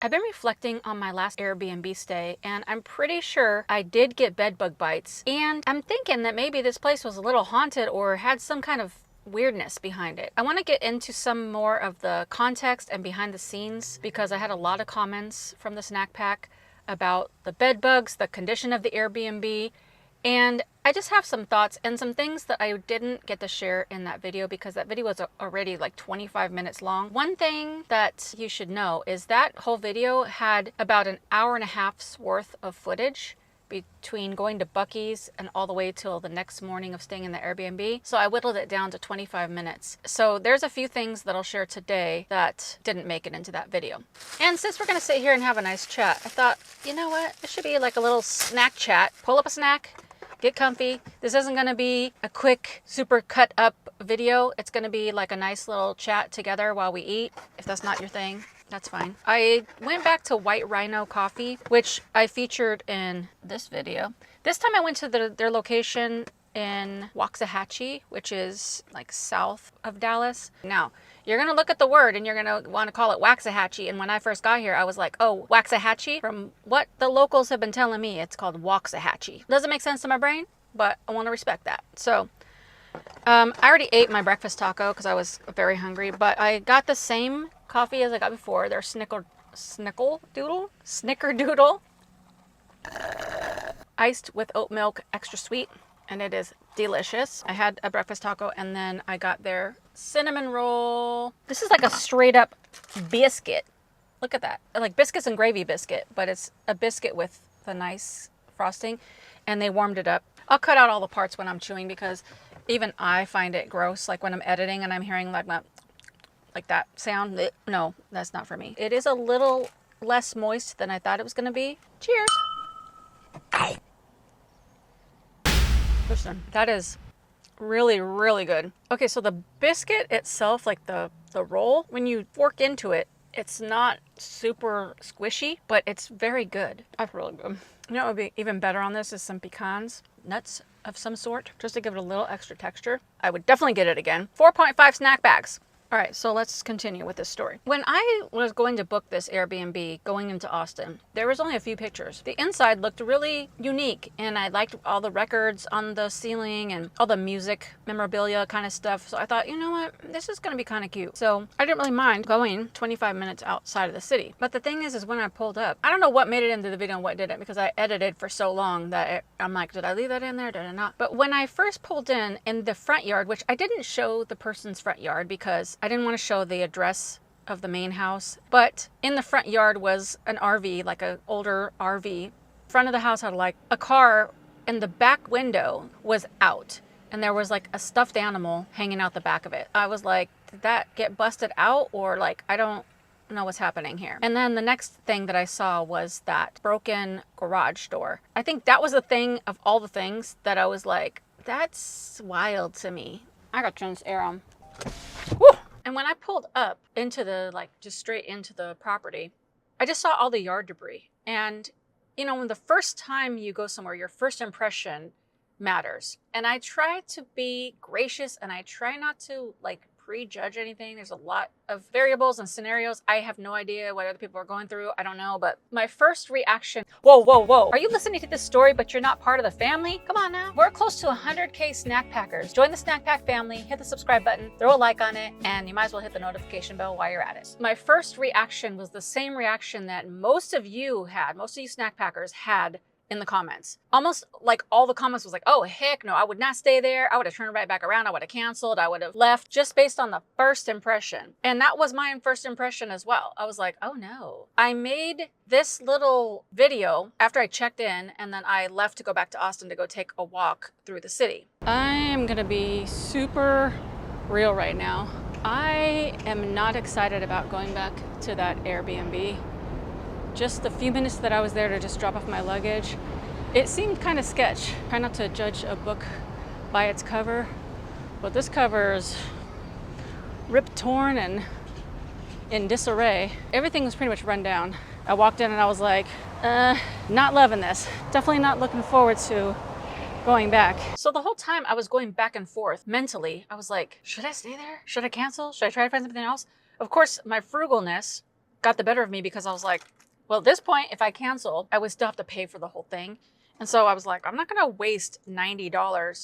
I've been reflecting on my last Airbnb stay, and I'm pretty sure I did get bedbug bites. And I'm thinking that maybe this place was a little haunted or had some kind of weirdness behind it. I want to get into some more of the context and behind the scenes because I had a lot of comments from the snack pack about the bedbugs, the condition of the Airbnb, and I just have some thoughts and some things that I didn't get to share in that video because that video was already like 25 minutes long. One thing that you should know is that whole video had about an hour and a half's worth of footage between going to Buc-ee's and all the way till the next morning of staying in the Airbnb. So I whittled it down to 25 minutes. So there's a few things that I'll share today that didn't make it into that video. And since we're gonna sit here and have a nice chat, I thought, you know what? It should be like a little snack chat. Pull up a snack, get comfy. This isn't gonna be a quick, super cut up video. It's gonna be like a nice little chat together while we eat. If that's not your thing, that's fine. I went back to White Rhino Coffee, which I featured in this video. This time I went to their location in Waxahachie, which is like south of Dallas. Now, you're gonna look at the word and you're gonna wanna call it Waxahachie. And when I first got here, I was like, oh, Waxahachie? From what the locals have been telling me, it's called Waxahachie. Doesn't make sense to my brain, but I wanna respect that. So, I already ate my breakfast taco because I was very hungry, but I got the same coffee as I got before. Their snickerdoodle, iced with oat milk, extra sweet, and it is delicious. I had a breakfast taco and then I got their cinnamon roll. This is like a straight up biscuit. Look at that. Like biscuits and gravy biscuit, but it's a biscuit with the nice frosting, and they warmed it up. I'll cut out all the parts when I'm chewing because even I find it gross. Like when I'm editing and I'm hearing like that sound. No, that's not for me. It is a little less moist than I thought it was gonna be. Cheers. Listen, that is really, really good. Okay, so the biscuit itself, like the roll, when you fork into it, it's not super squishy, but it's very good. That's really good. You know what would be even better on this is some pecans, nuts of some sort, just to give it a little extra texture. I would definitely get it again. 4.5 snack bags. All right, so let's continue with this story. When I was going to book this Airbnb going into Austin, there was only a few pictures. The inside looked really unique, and I liked all the records on the ceiling and all the music memorabilia kind of stuff. So I thought, you know what, this is gonna be kind of cute. So I didn't really mind going 25 minutes outside of the city. But the thing is when I pulled up, I don't know what made it into the video and what didn't because I edited for so long that I'm like, did I leave that in there? Did I not? But when I first pulled in the front yard, which I didn't show the person's front yard because I didn't want to show the address of the main house, but in the front yard was an RV, like an older RV. Front of the house had like a car, and the back window was out, and there was like a stuffed animal hanging out the back of it. I was like, did that get busted out, or like, I don't know what's happening here. And then the next thing that I saw was that broken garage door. I think that was the thing of all the things that I was like, that's wild to me. I got to turn this air on. Woo! And when I pulled up into the, like, just straight into the property, I just saw all the yard debris. And, you know, when the first time you go somewhere, your first impression matters. And I try to be gracious and I try not to, like, prejudge anything. There's a lot of variables and scenarios. I have no idea what other people are going through. I don't know, but my first reaction, whoa. Are you listening to this story, but you're not part of the family? Come on now. We're close to 100K snack packers. Join the snack pack family, hit the subscribe button, throw a like on it, and you might as well hit the notification bell while you're at it. My first reaction was the same reaction that most of you snack packers had in the comments. Almost like all the comments was like, oh, heck no, I would not stay there. I would have turned right back around. I would have canceled. I would have left just based on the first impression. And that was my first impression as well. I was like, oh no. I made this little video after I checked in and then I left to go back to Austin to go take a walk through the city. I am gonna be super real right now. I am not excited about going back to that Airbnb. Just the few minutes that I was there to just drop off my luggage, it seemed kind of sketch. Try not to judge a book by its cover, but this cover is ripped, torn, and in disarray. Everything was pretty much run down. I walked in and I was like, not loving this. Definitely not looking forward to going back. So the whole time I was going back and forth mentally, I was like, should I stay there? Should I cancel? Should I try to find something else? Of course, my frugalness got the better of me because I was like, well, at this point, if I cancel, I would still have to pay for the whole thing. And so I was like, I'm not going to waste $90.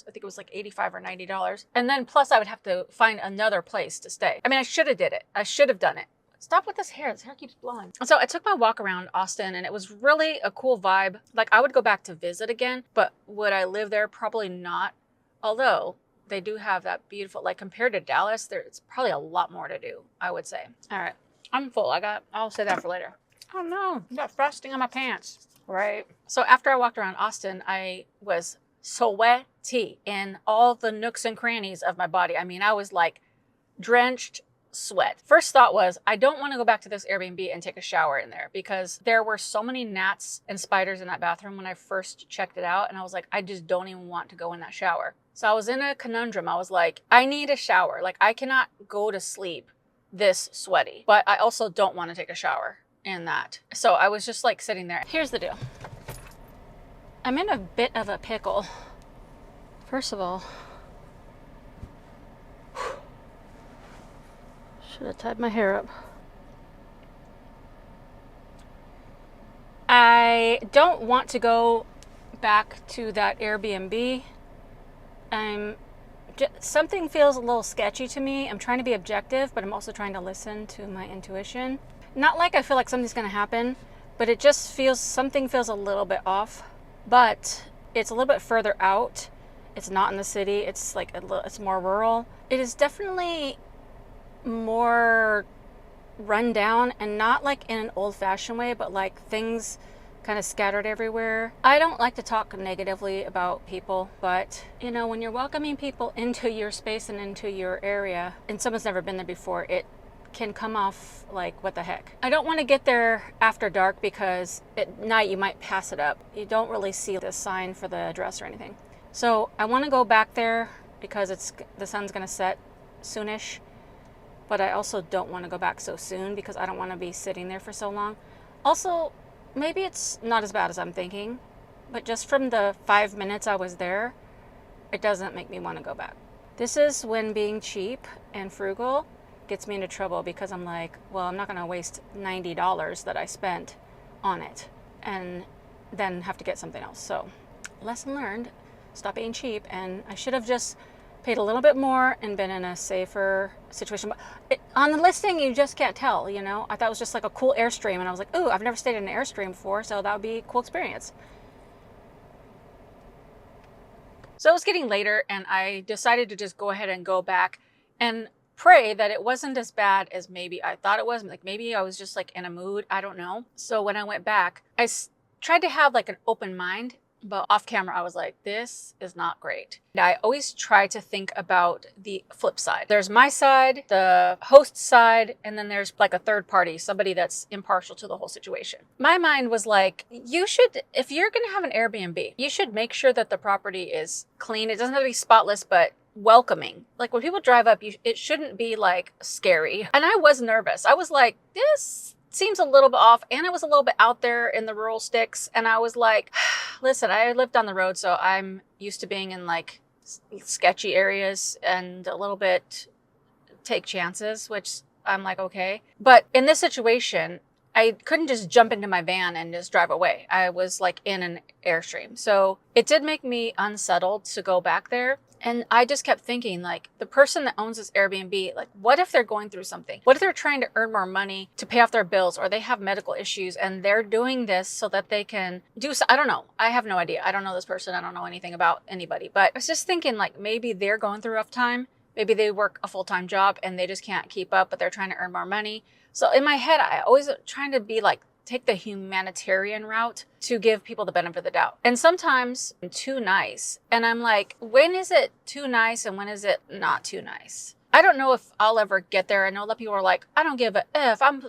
I think it was like $85 or $90. And then plus I would have to find another place to stay. I mean, I should have did it. I should have done it. Stop with this hair. This hair keeps blowing. So I took my walk around Austin and it was really a cool vibe. Like I would go back to visit again, but would I live there? Probably not. Although they do have that beautiful, like compared to Dallas, there's probably a lot more to do, I would say. All right, I'm full. I'll say that for later. Oh no, I got frosting on my pants. Right. So after I walked around Austin, I was sweaty in all the nooks and crannies of my body. I mean, I was like drenched sweat. First thought was, I don't want to go back to this Airbnb and take a shower in there because there were so many gnats and spiders in that bathroom when I first checked it out. And I was like, I just don't even want to go in that shower. So I was in a conundrum. I was like, I need a shower. Like I cannot go to sleep this sweaty, but I also don't want to take a shower in that. So I was just like sitting there. Here's the deal. I'm in a bit of a pickle. First of all, should have tied my hair up. I don't want to go back to that Airbnb. Something feels a little sketchy to me. I'm trying to be objective, but I'm also trying to listen to my intuition. Not like I feel like something's going to happen, but it just feels, something feels a little bit off. But it's a little bit further out. It's not in the city. It's like it's more rural. It is definitely more run down, and not like in an old-fashioned way, but like things kind of scattered everywhere. I don't like to talk negatively about people, but you know, when you're welcoming people into your space and into your area and someone's never been there before, it can come off like, what the heck. I don't want to get there after dark because at night you might pass it up. You don't really see the sign for the address or anything. So I want to go back there because the sun's going to set soonish, but I also don't want to go back so soon because I don't want to be sitting there for so long. Also, maybe it's not as bad as I'm thinking, but just from the 5 minutes I was there, it doesn't make me want to go back. This is when being cheap and frugal gets me into trouble because I'm like, well, I'm not going to waste $90 that I spent on it and then have to get something else. So lesson learned, stop being cheap. And I should have just paid a little bit more and been in a safer situation. But on the listing, you just can't tell, you know. I thought it was just like a cool Airstream, and I was like, ooh, I've never stayed in an Airstream before, so that would be a cool experience. So it was getting later, and I decided to just go ahead and go back and pray that it wasn't as bad as maybe I thought it was. Like maybe I was just like in a mood, I don't know. So when I went back, I tried to have like an open mind. But off camera, I was like, this is not great. And I always try to think about the flip side. There's my side, the host side, and then there's like a third party, somebody that's impartial to the whole situation. My mind was like, you should, if you're going to have an Airbnb, you should make sure that the property is clean. It doesn't have to be spotless, but welcoming. Like when people drive up, it shouldn't be like scary. And I was nervous. I was like, this seems a little bit off, and it was a little bit out there in the rural sticks, and I was like, listen, I lived on the road, so I'm used to being in like sketchy areas and a little bit take chances, which I'm like, okay. But in this situation, I couldn't just jump into my van and just drive away. I was like in an Airstream. So it did make me unsettled to go back there. And I just kept thinking, like, the person that owns this Airbnb, like, what if they're going through something? What if they're trying to earn more money to pay off their bills, or they have medical issues and they're doing this so that they can do so? I don't know. I have no idea. I don't know this person. I don't know anything about anybody. But I was just thinking, like, maybe they're going through a rough time. Maybe they work a full-time job and they just can't keep up, but they're trying to earn more money. So in my head, I always trying to be like, take the humanitarian route to give people the benefit of the doubt. And sometimes I'm too nice. And I'm like, when is it too nice and when is it not too nice? I don't know if I'll ever get there. I know that people are like, I don't give a F. I'm,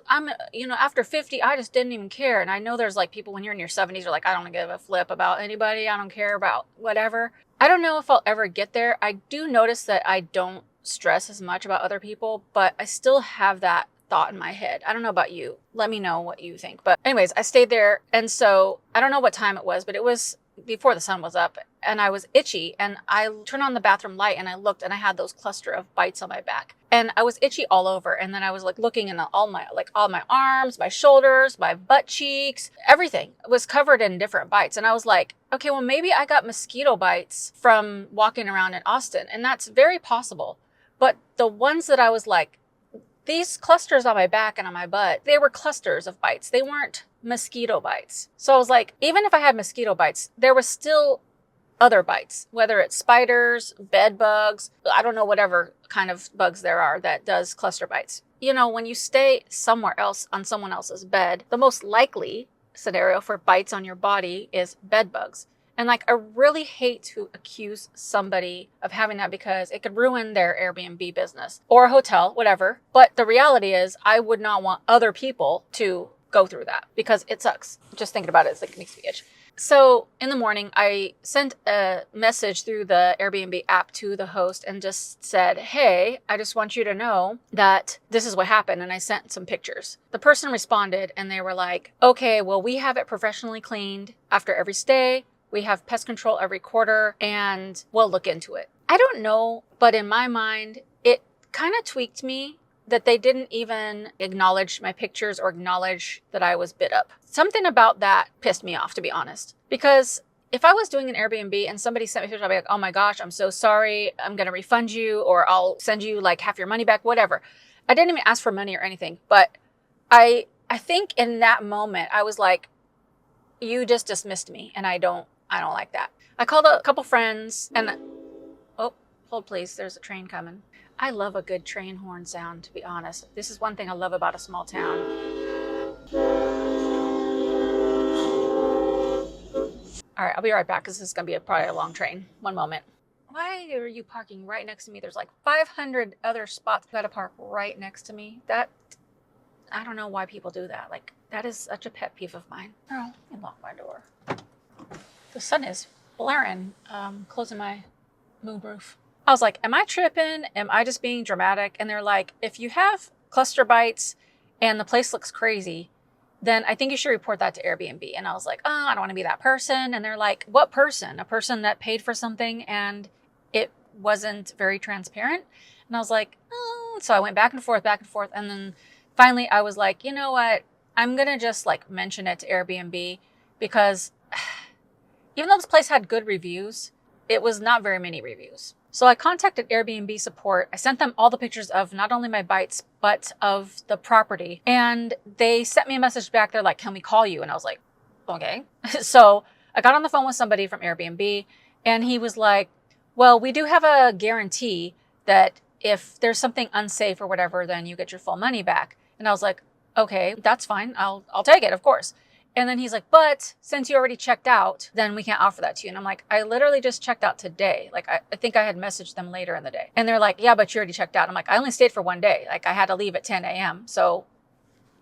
you know, after 50, I just didn't even care. And I know there's like people when you're in your 70s, you're like, I don't give a flip about anybody. I don't care about whatever. I don't know if I'll ever get there. I do notice that I don't stress as much about other people, but I still have that thought in my head. I don't know about you. Let me know what you think. But anyways, I stayed there. And so I don't know what time it was, but it was before the sun was up, and I was itchy, and I turned on the bathroom light and I looked, and I had those cluster of bites on my back, and I was itchy all over. And then I was like looking, and all my arms, my shoulders, my butt cheeks, everything was covered in different bites. And I was like, okay, well, maybe I got mosquito bites from walking around in Austin, and that's very possible. But the ones that I was like, these clusters on my back and on my butt, they were clusters of bites. They weren't mosquito bites. So I was like, even if I had mosquito bites, there was still other bites, whether it's spiders, bed bugs, I don't know, whatever kind of bugs there are that does cluster bites. You know, when you stay somewhere else on someone else's bed, the most likely scenario for bites on your body is bed bugs. And like, I really hate to accuse somebody of having that because it could ruin their Airbnb business or a hotel, whatever. But the reality is I would not want other people to go through that because it sucks. Just thinking about it, it's like, it makes me itch. So in the morning, I sent a message through the Airbnb app to the host and just said, hey, I just want you to know that this is what happened. And I sent some pictures. The person responded and they were like, okay, well, we have it professionally cleaned after every stay. We have pest control every quarter, and we'll look into it. I don't know, but in my mind, it kind of tweaked me that they didn't even acknowledge my pictures or acknowledge that I was bit up. Something about that pissed me off, to be honest. Because if I was doing an Airbnb and somebody sent me pictures, I'd be like, oh my gosh, I'm so sorry. I'm going to refund you, or I'll send you like half your money back, whatever. I didn't even ask for money or anything. But I think in that moment, I was like, you just dismissed me, and I don't like that. I called a couple friends and, oh, hold please, there's a train coming. I love a good train horn sound, to be honest. This is one thing I love about a small town. All right, I'll be right back because this is going to be probably a long train. One moment. Why are you parking right next to me? There's like 500 other spots. You got to park right next to me. I don't know why people do that. Like, that is such a pet peeve of mine. Oh, I locked my door. The sun is blaring, closing my moonroof. I was like, am I tripping? Am I just being dramatic? And they're like, if you have cluster bites and the place looks crazy, then I think you should report that to Airbnb. And I was like, oh, I don't want to be that person. And they're like, what person? A person that paid for something and it wasn't very transparent. And I was like, oh. So I went back and forth. And then finally I was like, you know what? I'm going to just like mention it to Airbnb because even though this place had good reviews, it was not very many reviews. So I contacted Airbnb support. I sent them all the pictures of not only my bites, but of the property. And they sent me a message back. They're like, can we call you? And I was like, okay. So I got on the phone with somebody from Airbnb and he was like, well, we do have a guarantee that if there's something unsafe or whatever, then you get your full money back. And I was like, okay, that's fine. I'll take it, of course. And then he's like, but since you already checked out, then we can't offer that to you. And I'm like, I literally just checked out today. Like, I think I had messaged them later in the day. And they're like, yeah, but you already checked out. I'm like, I only stayed for one day. Like, I had to leave at 10 a.m. So,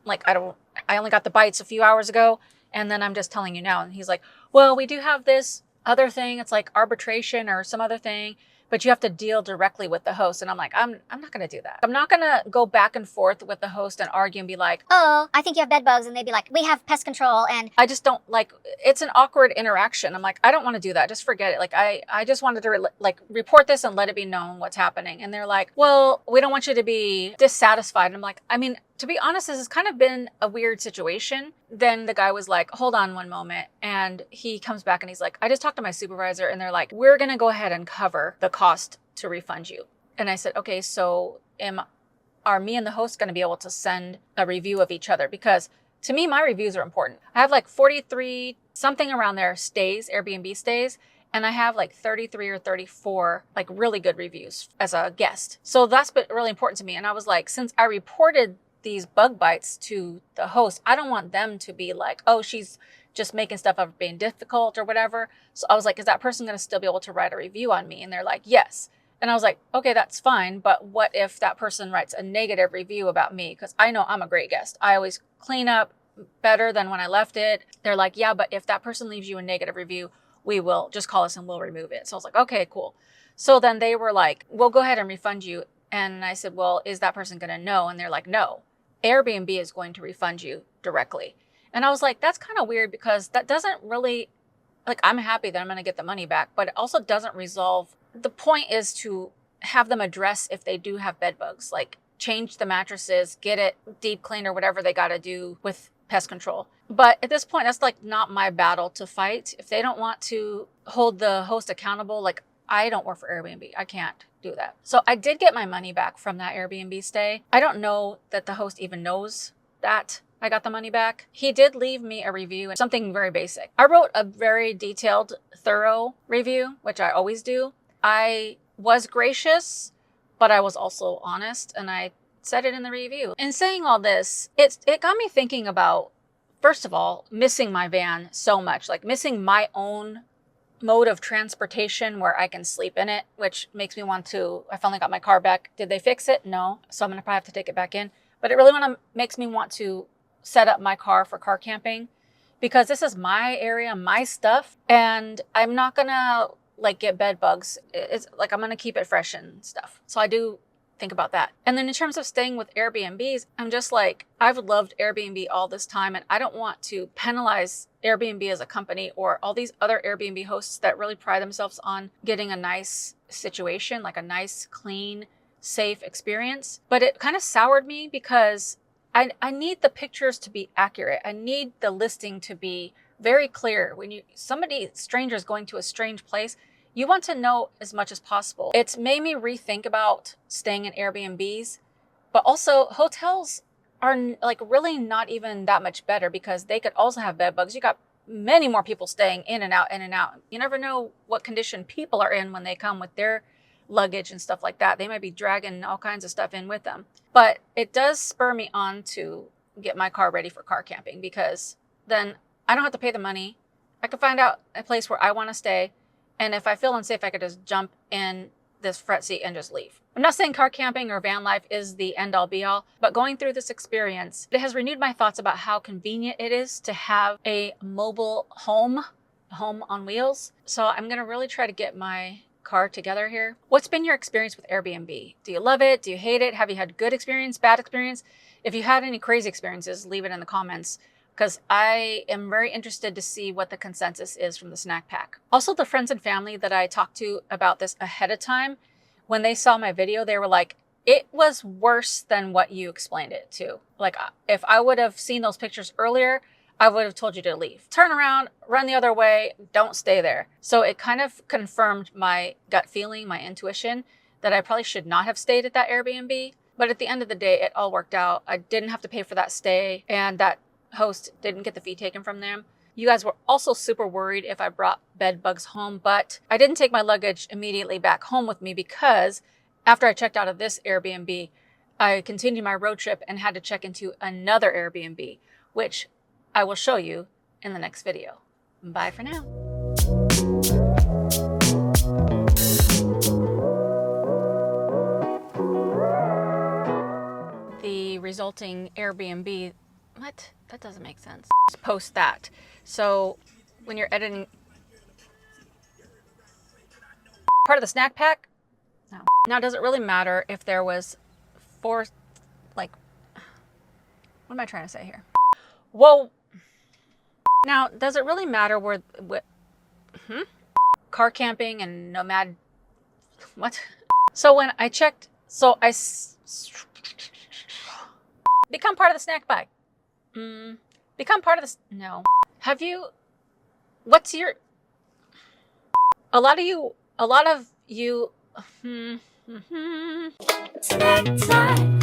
like, I only got the bites a few hours ago. And then I'm just telling you now. And he's like, well, we do have this other thing. It's like arbitration or some other thing, but you have to deal directly with the host. And I'm like, I'm not going to do that. I'm not going to go back and forth with the host and argue and be like, oh, I think you have bed bugs. And they'd be like, we have pest control. And I just don't like, it's an awkward interaction. I'm like, I don't want to do that. Just forget it. Like, I just wanted to report this and let it be known what's happening. And they're like, well, we don't want you to be dissatisfied. And I'm like, I mean, to be honest, this has kind of been a weird situation. Then the guy was like, hold on one moment. And he comes back and he's like, I just talked to my supervisor and they're like, we're going to go ahead and cover the cost to refund you. And I said, okay, so are me and the host going to be able to send a review of each other? Because to me, my reviews are important. I have like 43, something around there stays, Airbnb stays. And I have like 33 or 34 like really good reviews as a guest. So that's been really important to me. And I was like, since I reported these bug bites to the host, I don't want them to be like, oh, she's just making stuff up, being difficult or whatever. So I was like, is that person going to still be able to write a review on me? And they're like, yes. And I was like, okay, that's fine. But what if that person writes a negative review about me? Because I know I'm a great guest. I always clean up better than when I left it. They're like, yeah, but if that person leaves you a negative review, we will just call us and we'll remove it. So I was like, okay, cool. So then they were like, we'll go ahead and refund you. And I said, well, is that person going to know? And they're like, no. Airbnb is going to refund you directly. And I was like, that's kind of weird because that doesn't really like, I'm happy that I'm going to get the money back, but it also doesn't resolve. The point is to have them address if they do have bed bugs, like change the mattresses, get it deep cleaned or whatever they got to do with pest control. But at this point, that's like not my battle to fight. If they don't want to hold the host accountable, like, I don't work for Airbnb. I can't do that. So I did get my money back from that Airbnb stay. I don't know that the host even knows that I got the money back. He did leave me a review, something very basic. I wrote a very detailed, thorough review, which I always do. I was gracious, but I was also honest, and I said it in the review. In saying all this, it got me thinking about, first of all, missing my van so much, like missing my own mode of transportation where I can sleep in it, which makes me want to, I finally got my car back. Did they fix it? No. So I'm going to probably have to take it back in. But it really makes me want to set up my car for car camping, because this is my area, my stuff, and I'm not going to like get bed bugs. It's like, I'm going to keep it fresh and stuff. So I do think about that. And then in terms of staying with Airbnbs, I'm just like, I've loved Airbnb all this time, and I don't want to penalize Airbnb as a company or all these other Airbnb hosts that really pride themselves on getting a nice situation, like a nice, clean, safe experience. But it kind of soured me because I need the pictures to be accurate. I need the listing to be very clear. When strangers going to a strange place, you want to know as much as possible. It's made me rethink about staying in Airbnbs, but also hotels are like really not even that much better, because they could also have bed bugs. You got many more people staying in and out, in and out. You never know what condition people are in when they come with their luggage and stuff like that. They might be dragging all kinds of stuff in with them. But it does spur me on to get my car ready for car camping, because then I don't have to pay the money. I can find out a place where I want to stay. And if I feel unsafe, I could just jump in this front seat and just leave. I'm not saying car camping or van life is the end all be all, but going through this experience, it has renewed my thoughts about how convenient it is to have a mobile home on wheels. So I'm going to really try to get my car together here. What's been your experience with Airbnb? Do you love it? Do you hate it? Have you had good experience, bad experience? If you had any crazy experiences, leave it in the comments, because I am very interested to see what the consensus is from the snack pack. Also, the friends and family that I talked to about this ahead of time, when they saw my video, they were like, it was worse than what you explained it to. Like, if I would have seen those pictures earlier, I would have told you to leave. Turn around, run the other way, don't stay there. So it kind of confirmed my gut feeling, my intuition, that I probably should not have stayed at that Airbnb. But at the end of the day, it all worked out. I didn't have to pay for that stay, and that host didn't get the fee taken from them. You guys were also super worried if I brought bed bugs home, but I didn't take my luggage immediately back home with me, because after I checked out of this Airbnb, I continued my road trip and had to check into another Airbnb, which I will show you in the next video. Bye for now. The resulting Airbnb, what? That doesn't make sense. Just post that. So when you're editing, part of the snack pack? No. Now, does it really matter if there was what am I trying to say here? Whoa. Now, does it really matter where car camping and nomad, what? So when I checked, become part of the snack bag. Become part of this, no. Have you, what's your, a lot of you, snack time.